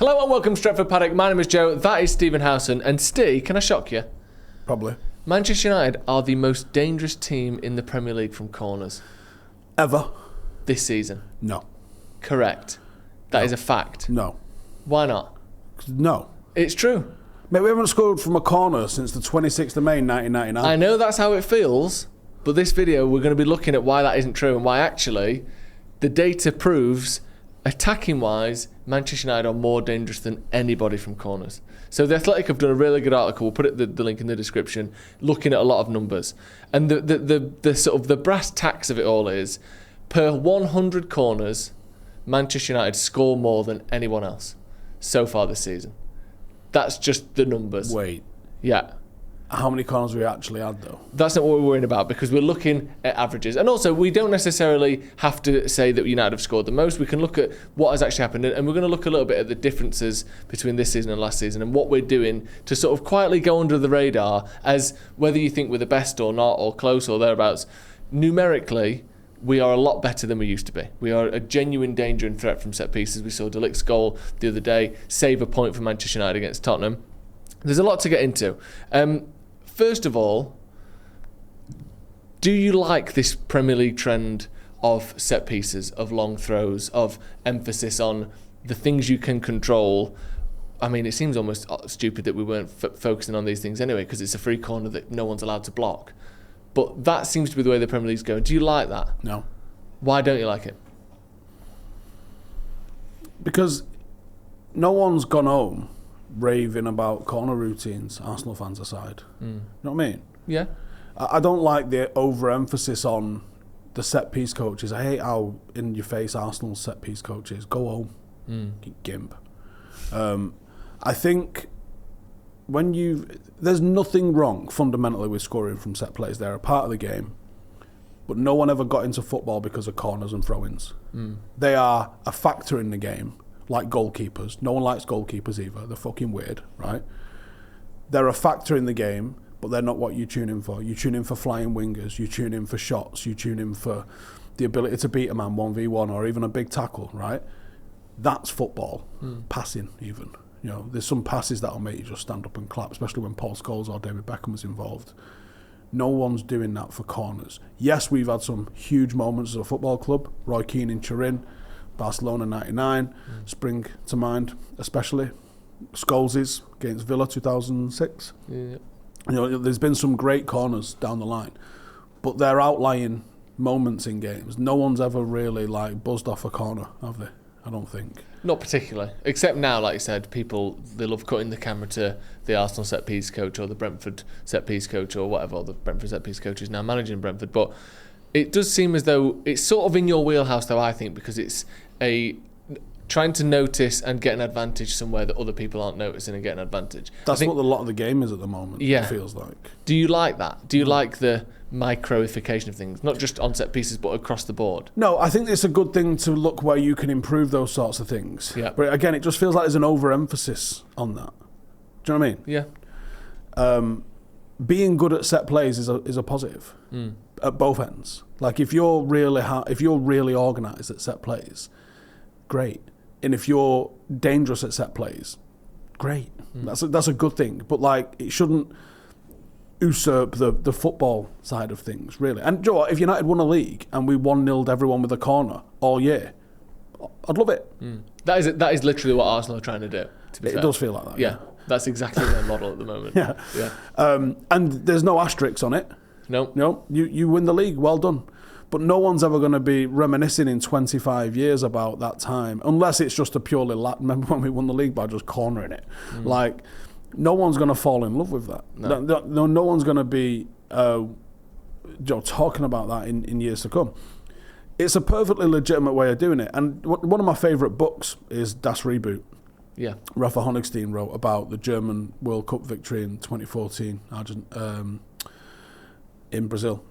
Hello and welcome to Stretford Paddock. My name is Joe, that is Stephen Howson. And Steve, can I shock you? Probably. Manchester United are the most dangerous team in the Premier League from corners. Ever? This season? No. Correct. That is a fact. No. Why not? No. It's true. Mate, we haven't scored from a corner since the 26th of May 1999. I know that's how it feels, but this video we're going to be looking at why that isn't true and why actually the data proves, attacking-wise, Manchester United are more dangerous than anybody from corners. So The Athletic have done a really good article. We'll put the link in the description, looking at a lot of numbers. And the sort of the brass tacks of it all is, per 100 corners, Manchester United score more than anyone else so far this season. That's just the numbers. Wait. Yeah. How many corners we actually had, though? That's not what we're worrying about, because we're looking at averages. And also, we don't necessarily have to say that United have scored the most. We can look at what has actually happened, and we're going to look a little bit at the differences between this season and last season and what we're doing to sort of quietly go under the radar as whether you think we're the best or not, or close or thereabouts. Numerically, we are a lot better than we used to be. We are a genuine danger and threat from set pieces. We saw De Ligt's goal the other day, save a point for Manchester United against Tottenham. There's a lot to get into. First of all, do you like this Premier League trend of set pieces, of long throws, of emphasis on the things you can control? I mean, it seems almost stupid that we weren't focusing on these things anyway, because it's a free corner that no one's allowed to block. But that seems to be the way the Premier League's going. Do you like that? No. Why don't you like it? Because no one's gone home raving about corner routines, Arsenal fans aside. You know what I mean? Yeah. I don't like the overemphasis on the set-piece coaches. I hate how in-your-face Arsenal set-piece coaches. Go home, you gimp. I think there's nothing wrong fundamentally with scoring from set plays. They're a part of the game. But no one ever got into football because of corners and throw-ins. They are a factor in the game, like goalkeepers. No one likes goalkeepers either. They're fucking weird, right? They're a factor in the game, but they're not what you tune in for. You tune in for flying wingers. You tune in for shots. You tune in for the ability to beat a man 1v1 or even a big tackle, right? That's football. Passing, even. You know, there's some passes that'll make you just stand up and clap, especially when Paul Scholes or David Beckham was involved. No one's doing that for corners. Yes, we've had some huge moments as a football club. Roy Keane in Turin, Barcelona 99, spring to mind, especially. Scholes' against Villa 2006. Yeah. You know, there's been some great corners down the line, but they're outlying moments in games. No one's ever really buzzed off a corner, have they? I don't think. Not particularly. Except now, like you said, they love cutting the camera to the Arsenal set-piece coach or the Brentford set-piece coach or whatever, or the Brentford set-piece coach is now managing Brentford. But it does seem as though it's sort of in your wheelhouse, though, I think, because it's trying to notice and get an advantage somewhere that other people aren't noticing and get an advantage. That's what a lot of the game is at the moment, yeah. It feels like. Do you like that? Do you like the microification of things, not just on set pieces, but across the board? No, I think it's a good thing to look where you can improve those sorts of things. Yeah. But again, it just feels like there's an overemphasis on that. Do you know what I mean? Yeah. Being good at set plays is a positive at both ends. Like if you're really organised at set plays, great. And if you're dangerous at set plays, great. That's a good thing. But it shouldn't usurp the football side of things, really. And Joe, if United won a league and we 1-0'd everyone with a corner all year, I'd love it. That is literally what Arsenal are trying to do. To be fair. It does feel like that. Yeah. That's exactly their model at the moment. Yeah. And there's no asterisks on it. No. You win the league, well done. But no one's ever going to be reminiscing in 25 years about that time, unless it's just a purely remember when we won the league by just cornering it. No one's going to fall in love with that. No one's going to be talking about that in years to come. It's a perfectly legitimate way of doing it. And one of my favourite books is Das Reboot. Yeah. Rafa Honigstein wrote about the German World Cup victory in 2014 in Brazil,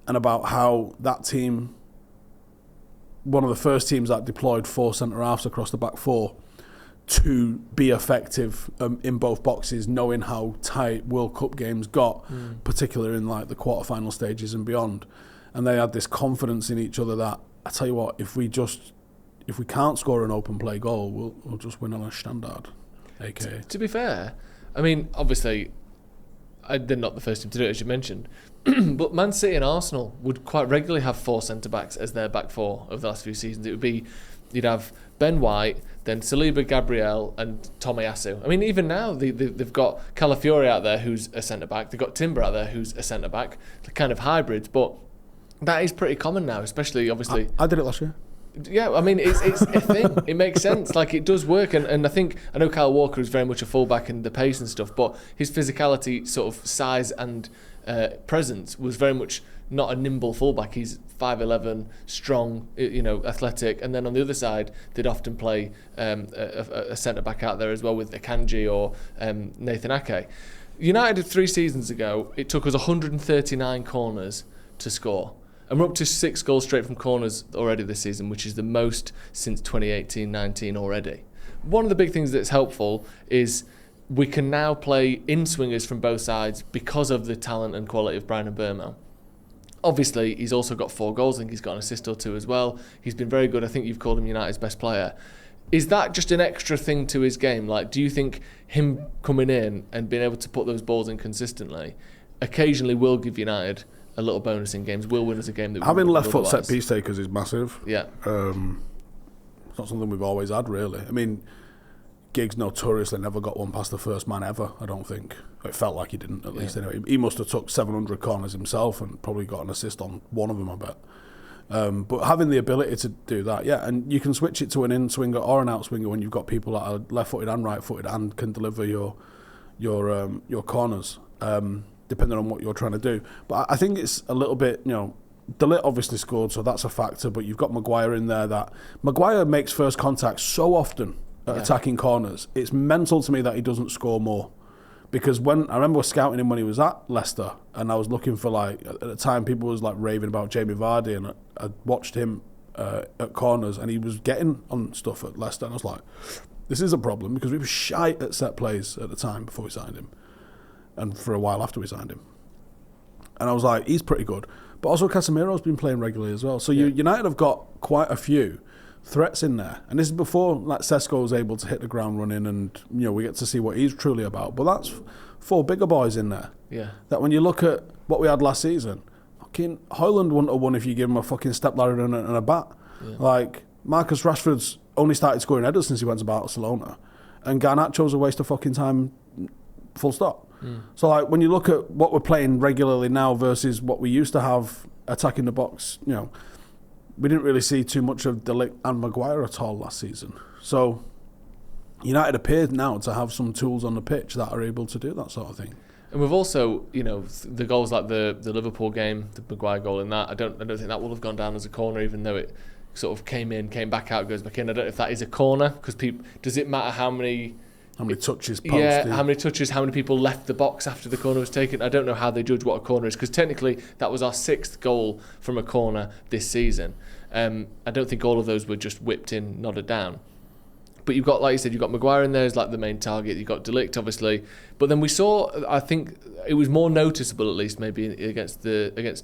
and about how that team, one of the first teams that deployed 4 centre-halves across the back 4 to be effective in both boxes, knowing how tight World Cup games got, particularly in the quarter-final stages and beyond. And they had this confidence in each other that, I tell you what, if we if we can't score an open play goal, we'll just win on a standard, aka. To be fair, I mean, obviously, they're not the first team to do it, as you mentioned. But Man City and Arsenal would quite regularly have 4 centre-backs as their back four of the last few seasons. It would be, you'd have Ben White, then Saliba, Gabriel and Tomiyasu. I mean, even now, they've got Calafiori out there who's a centre-back. They've got Timber out there who's a centre-back. They're kind of hybrids, but that is pretty common now, especially, obviously. I did it last year. Yeah, I mean, it's a thing. It makes sense. Like, it does work. And I know Kyle Walker is very much a fullback and the pace and stuff, but his physicality, sort of size and presence was very much not a nimble fullback. He's 5'11", strong, athletic. And then on the other side, they'd often play a centre-back out there as well with Akanji or Nathan Ake. United 3 seasons ago, it took us 139 corners to score. And we're up to 6 goals straight from corners already this season, which is the most since 2018-19 already. One of the big things that's helpful is we can now play in-swingers from both sides because of the talent and quality of Bryan Mbeumo. Obviously, he's also got 4 goals. I think he's got an assist or 2 as well. He's been very good. I think you've called him United's best player. Is that just an extra thing to his game? Like, do you think him coming in and being able to put those balls in consistently occasionally will give United a little bonus in games, will win us a game that having left foot set piece takers is massive. Yeah. It's not something we've always had, really. I mean, Giggs notoriously never got one past the first man ever, I don't think. It felt like he didn't, at least anyway. He must have took 700 corners himself and probably got an assist on one of them, I bet. But having the ability to do that, yeah, and you can switch it to an in-swinger or an out-swinger when you've got people that are left-footed and right-footed and can deliver your corners. Depending on what you're trying to do. But I think it's a little bit, De Ligt obviously scored, so that's a factor, but you've got Maguire in there that... Maguire makes first contact so often at attacking corners. It's mental to me that he doesn't score more. Because I remember scouting him when he was at Leicester, and I was looking for, at the time, people was, raving about Jamie Vardy, and I watched him at corners, and he was getting on stuff at Leicester, and I was like, this is a problem, because we were shite at set plays at the time before we signed him. And for a while after we signed him. And I was like, he's pretty good. But also Casemiro's been playing regularly as well. So United have got quite a few threats in there. And this is before Sesko was able to hit the ground running and we get to see what he's truly about. But that's 4 bigger boys in there. Yeah. That when you look at what we had last season, fucking Højlund wouldn't have won if you give him a fucking step ladder and a bat. Yeah. Marcus Rashford's only started scoring headers since he went to Barcelona. And Garnacho's a waste of fucking time, full stop. So when you look at what we're playing regularly now versus what we used to have attacking the box, we didn't really see too much of De Ligt and Maguire at all last season. So United appeared now to have some tools on the pitch that are able to do that sort of thing. And we've also, the goals like the Liverpool game, the Maguire goal in that, I don't think that will have gone down as a corner, even though it sort of came back out, goes back in. I don't know if that is a corner, because does it matter how many touches posted? Yeah, how many touches, how many people left the box after the corner was taken. I don't know how they judge what a corner is, because technically that was our 6th goal from a corner this season. I don't think all of those were just whipped in, nodded down. But you've got, like you said, you've got Maguire in there as the main target. You've got De Ligt, obviously. But then we saw, I think it was more noticeable, at least maybe against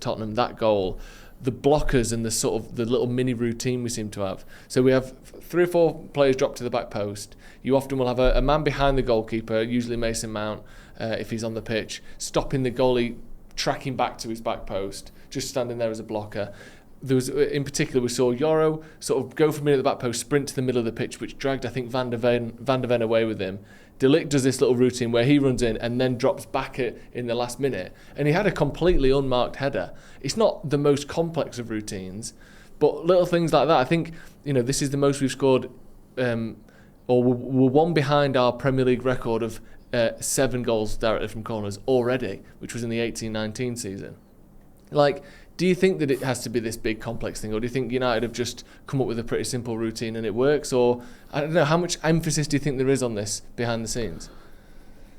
Tottenham, that goal, the blockers and the sort of the little mini routine we seem to have. So we have 3 or 4 players drop to the back post. You often will have a man behind the goalkeeper, usually Mason Mount, if he's on the pitch, stopping the goalie, tracking back to his back post, just standing there as a blocker. There was, in particular, we saw Yoro sort of go from in at the back post, sprint to the middle of the pitch, which dragged, I think, Van der Ven away with him. De Ligt does this little routine where he runs in and then drops back in the last minute. And he had a completely unmarked header. It's not the most complex of routines, but little things like that. I think, this is the most we've scored, or we're one behind our Premier League record of 7 goals directly from corners already, which was in the 18-19 season. Do you think that it has to be this big complex thing, or do you think United have just come up with a pretty simple routine and it works? Or, I don't know, how much emphasis do you think there is on this behind the scenes?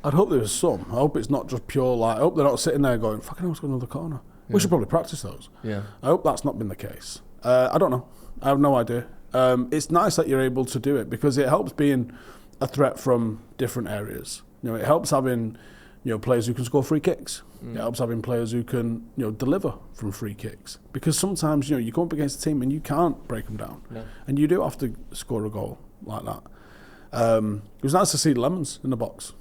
I'd hope there was some. I hope it's not just pure, I hope they're not sitting there going, fucking hell, let's go another corner. Yeah. We should probably practice those. Yeah. I hope that's not been the case. I don't know. I have no idea. It's nice that you're able to do it, because it helps being a threat from different areas. It helps having, players who can score free kicks. It helps having players who can, deliver from free kicks. Because sometimes, you come up against a team and you can't break them down. No. And you do have to score a goal like that. It was nice to see Lemons in the box.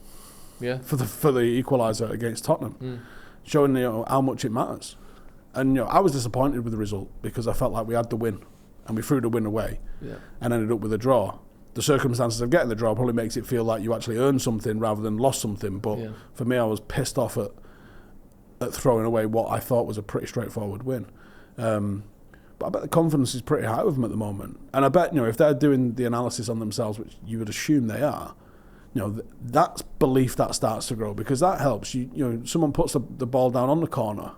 Yeah. For the equaliser against Tottenham, showing how much it matters. And I was disappointed with the result because I felt like we had the win, and we threw the win away, and ended up with a draw. The circumstances of getting the draw probably makes it feel like you actually earned something rather than lost something. But for me, I was pissed off at throwing away what I thought was a pretty straightforward win. But I bet the confidence is pretty high with them at the moment. And I bet, if they're doing the analysis on themselves, which you would assume they are, that's belief that starts to grow, because that helps. Someone puts the ball down on the corner.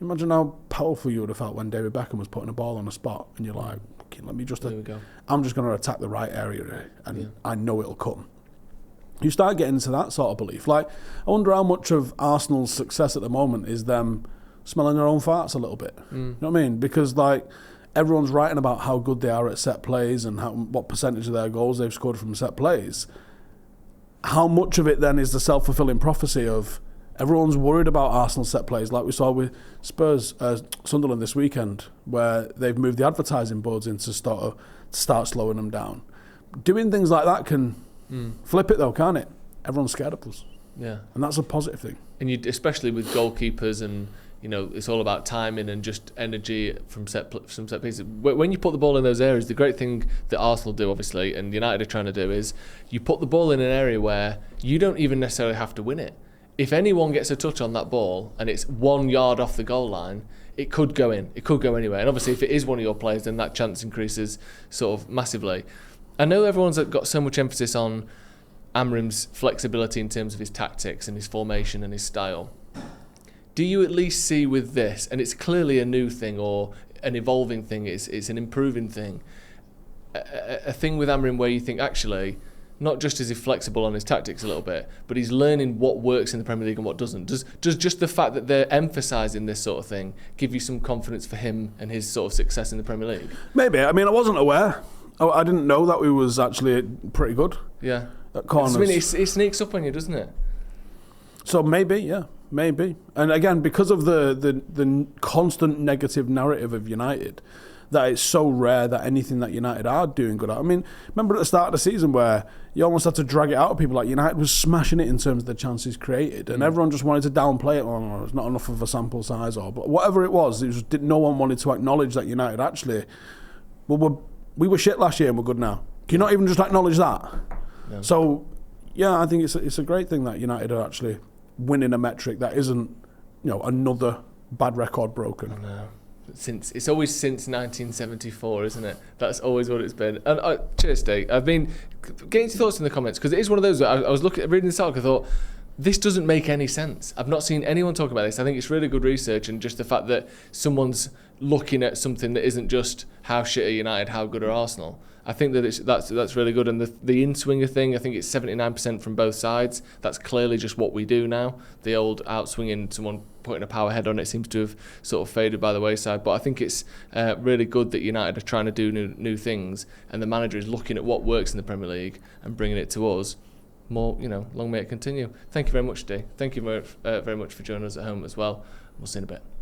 Imagine how powerful you would have felt when David Beckham was putting a ball on a spot, and you're like, okay, let me just, I'm just going to attack the right area, and I know it'll come. You start getting into that sort of belief. Like, I wonder how much of Arsenal's success at the moment is them smelling their own farts a little bit. You know what I mean? Because, everyone's writing about how good they are at set plays and what percentage of their goals they've scored from set plays. How much of it then is the self-fulfilling prophecy of everyone's worried about Arsenal set plays, like we saw with Sunderland this weekend, where they've moved the advertising boards in to start slowing them down. Doing things like that can flip it though, can't it? Everyone's scared of us. Yeah. And that's a positive thing. And especially with goalkeepers, and it's all about timing and just energy from set pieces. When you put the ball in those areas, the great thing that Arsenal do, obviously, and United are trying to do, is you put the ball in an area where you don't even necessarily have to win it. If anyone gets a touch on that ball and it's 1 yard off the goal line, it could go in. It could go anywhere. And obviously, if it is one of your players, then that chance increases sort of massively. I know everyone's got so much emphasis on Amorim's flexibility in terms of his tactics and his formation and his style. Do you at least see with this, and it's clearly a new thing or an evolving thing, it's an improving thing, a thing with Amorim where you think, actually, not just is he flexible on his tactics a little bit, but he's learning what works in the Premier League and what doesn't. Does just the fact that they're emphasising this sort of thing give you some confidence for him and his sort of success in the Premier League? Maybe. I mean, I wasn't aware. I didn't know that we was actually pretty good. Yeah. At corners. It sneaks up on you, doesn't it? So maybe. And again, because of the constant negative narrative of United, that it's so rare that anything that United are doing good at. I mean, remember at the start of the season where you almost had to drag it out of people, like United was smashing it in terms of the chances created, and everyone just wanted to downplay it. Oh, it's not enough of a sample size, but whatever it was no one wanted to acknowledge that United actually, we were shit last year and we're good now. Can you not even just acknowledge that? No. So, yeah, I think it's a great thing that United are actually winning a metric that isn't, another bad record broken. I know. It's always since 1974, isn't it? That's always what it's been. And cheers, Dave. I've been getting your thoughts in the comments, because it is one of those where I was reading this article, I thought, this doesn't make any sense. I've not seen anyone talk about this. I think it's really good research, and just the fact that someone's looking at something that isn't just how shit are United, how good are Arsenal. I think that that's really good. And the in-swinger thing, I think it's 79% from both sides. That's clearly just what we do now. The old out-swinging, someone putting a power head on it, seems to have sort of faded by the wayside. But I think it's really good that United are trying to do new things, and the manager is looking at what works in the Premier League and bringing it to us. More, long may it continue. Thank you very much, Dee. Thank you very much for joining us at home as well. We'll see you in a bit.